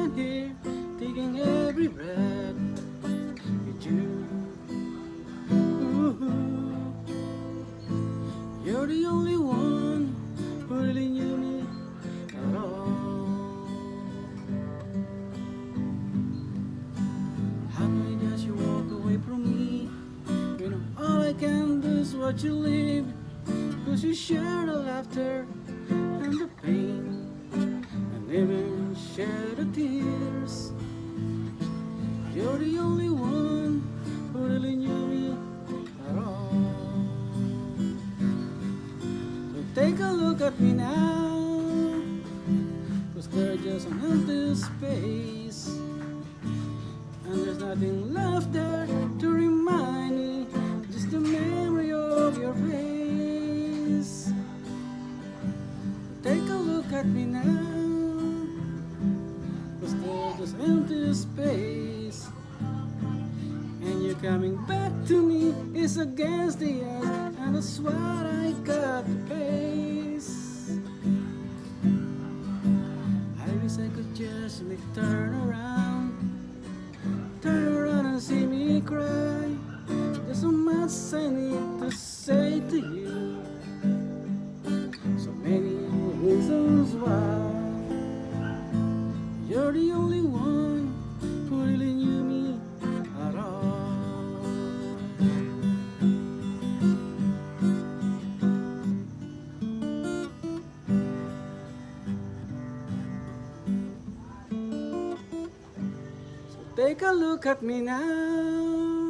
stand here, taking every breath with you. Ooh, you're the only one who really knew me at all. How can I just you walk away from me? You know all I can do is watch you leave. Cause you share the laughter and the pain, and even share the tears. You're the only one who really knew me at all. So take a look at me now, cause there's just an empty space, and there's nothing left there to remind me, just the memory of your face. So take a look at me now, cause there's just empty space, and you're coming back to me is against the odds, and that's what I got to face. I wish I could just make turn around and see me cry. There's so much I need to say to you, so many reasons why. You're the only one who really knew me at all. So take a look at me now,